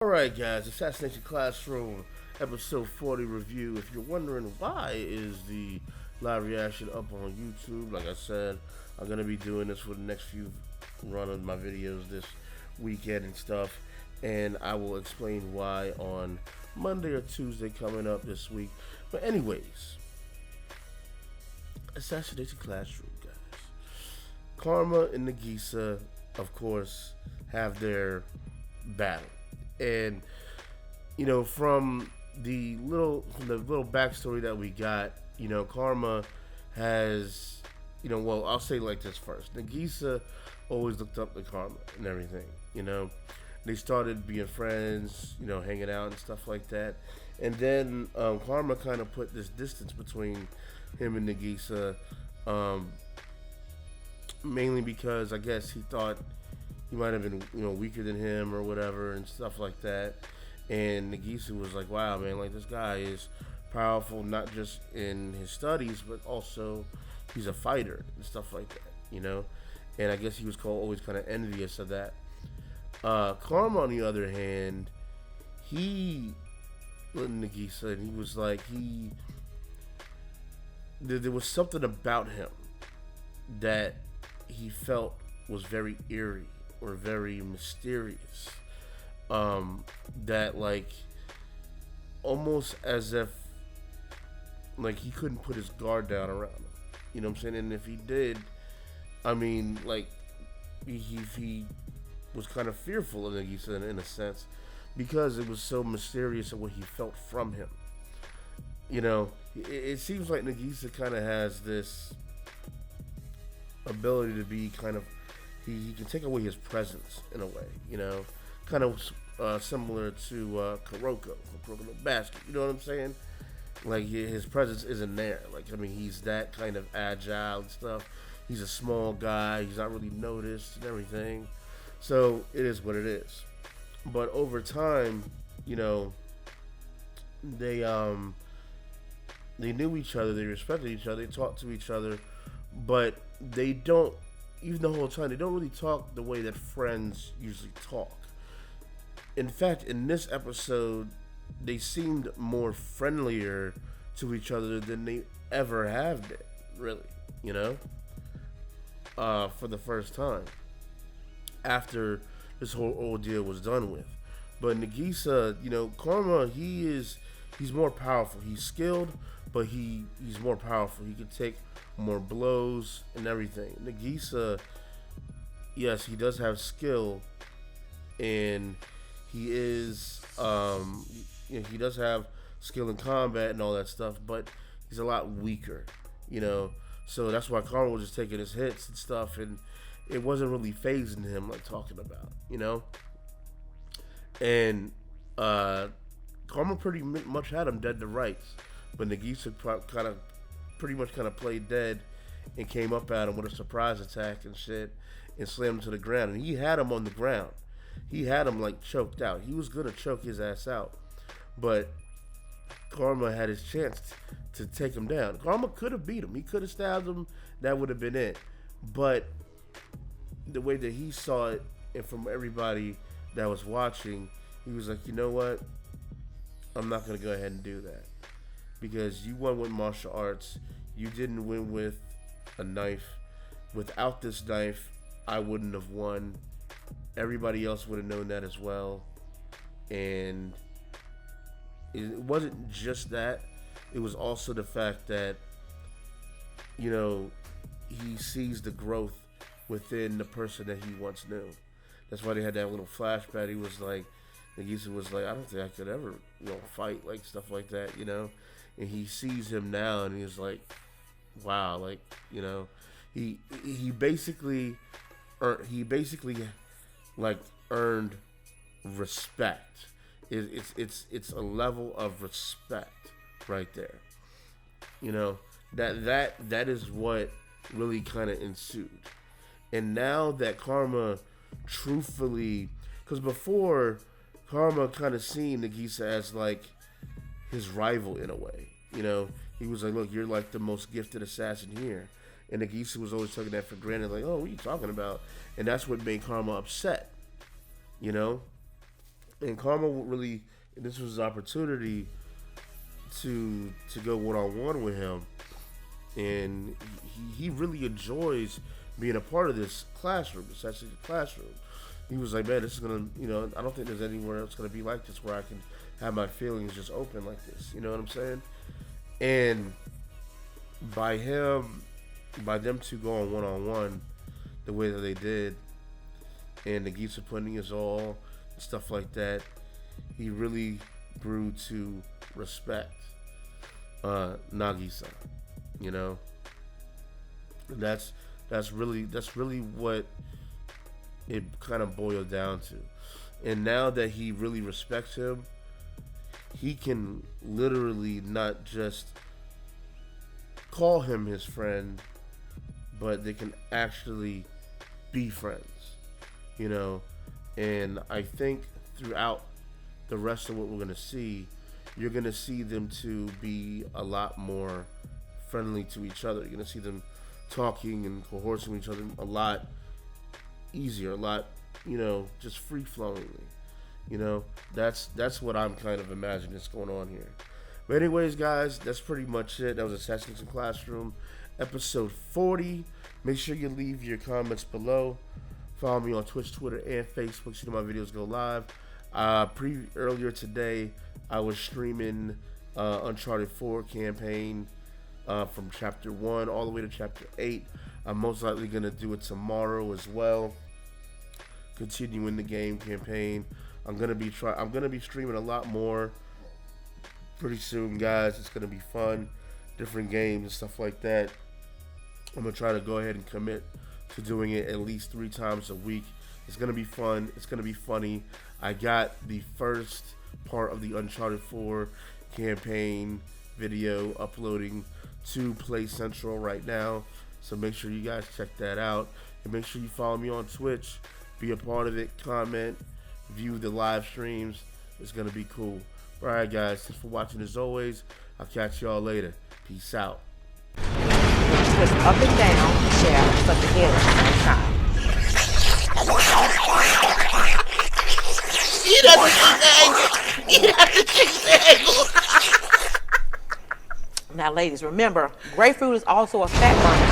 Alright guys, Assassination Classroom, episode 40 review. If you're wondering why is the live reaction up on YouTube, like I said, I'm going to be doing this for the next few run of my videos this weekend and stuff. And I will explain why on Monday or Tuesday coming up this week. But anyways, Assassination Classroom, guys. Karma and Nagisa, of course, have their battle. And from the little backstory that we got, Karma has, well, I'll say like this first. Nagisa always looked up to Karma and everything. They started being friends, hanging out and stuff like that. And then Karma kind of put this distance between him and Nagisa, mainly because I guess he thought he might have been, weaker than him or whatever and stuff like that. And Nagisa was like, wow, man, like this guy is powerful, not just in his studies, but also he's a fighter and stuff like that. And I guess he was always kind of envious of that. Karma, on the other hand, he looked at Nagisa and he was like, there was something about him that he felt was very eerie or very mysterious, that like almost as if like he couldn't put his guard down around him. You know what I'm saying? And if he did, I mean, like he was kind of fearful of Nagisa in a sense because it was so mysterious of what he felt from him. It seems like Nagisa kind of has this ability to be kind of, he can take away his presence in a way, kind of similar to Kuroko from Kuroko no Basket. You know what I'm saying? Like his presence isn't there. Like he's that kind of agile and stuff. He's a small guy. He's not really noticed and everything. So it is what it is. But over time, they knew each other. They respected each other. They talked to each other, but they don't. Even the whole time, they don't really talk the way that friends usually talk. In fact, in this episode, they seemed more friendlier to each other than they ever have been, really, for the first time after this whole ordeal was done with. But Nagisa, Karma, he's more powerful. He's skilled, but he's more powerful. He can take more blows and everything. Nagisa, yes, he does have skill, and he is, he does have skill in combat and all that stuff, but he's a lot weaker, So that's why Karma was just taking his hits and stuff, and it wasn't really phasing him like talking about, And Karma pretty much had him dead to rights, but Nagisa pretty much played dead and came up at him with a surprise attack and shit and slammed him to the ground. And he had him on the ground. He had him like choked out. He was gonna choke his ass out, but Karma had his chance to take him down. Karma could have beat him. He could have stabbed him. That would have been it. But the way that he saw it, and from everybody that was watching, he was like, you know what? I'm not gonna go ahead and do that. Because you won with martial arts, you didn't win with a knife. Without this knife, I wouldn't have won. Everybody else would have known that as well. And it wasn't just that. It was also the fact that, he sees the growth within the person that he once knew. That's why they had that little flashback. He was like, Nagisa was like, I don't think I could ever, fight, like stuff like that, And he sees him now, and he's like, "Wow!" Like, he basically like earned respect. It's a level of respect right there. That is what really kind of ensued. And now that Karma, truthfully, because before Karma kind of seen Nagisa as like his rival in a way. He was like, look, you're like the most gifted assassin here. And Nagisa was always taking that for granted, like, oh, what are you talking about? And that's what made Karma upset, And Karma really, this was his opportunity to go one-on-one with him, and he really enjoys being a part of this classroom, essentially the classroom. He was like, man, this is gonna, I don't think there's anywhere else gonna be like this where I can have my feelings just open like this. You know what I'm saying? And by them two going one-on-one the way that they did, and the Gisa putting his all and stuff like that, he really grew to respect Nagisa. That's really what it kind of boiled down to. And now that he really respects him, he can literally not just call him his friend, but they can actually be friends, and I think throughout the rest of what we're going to see, you're going to see them two be a lot more friendly to each other. You're going to see them talking and coercing each other a lot easier, a lot, just free-flowingly. That's what I'm kind of imagining is going on here. But anyways, guys, that's pretty much it. That was Assassination Classroom, episode 40. Make sure you leave your comments below. Follow me on Twitch, Twitter, and Facebook. See my videos go live. Earlier today, I was streaming Uncharted 4 campaign from Chapter 1 all the way to Chapter 8. I'm most likely going to do it tomorrow as well. Continuing the game campaign. I'm gonna be streaming a lot more pretty soon, guys. It's gonna be fun, different games and stuff like that. I'm gonna try to go ahead and commit to doing it at least 3 times a week. It's gonna be fun. It's gonna be funny. I got the first part of the Uncharted 4 campaign video uploading to Play Central right now, so make sure you guys check that out, and make sure you follow me on Twitch. Be a part of it. Comment. View the live streams. It's gonna be cool. Alright, guys, thanks for watching as always. I'll catch y'all later. Peace out. Just up and down, share, but together at the same time. Eat up the cheese egg! Eat up the cheese egg! Now, ladies, remember, grapefruit is also a fat burner.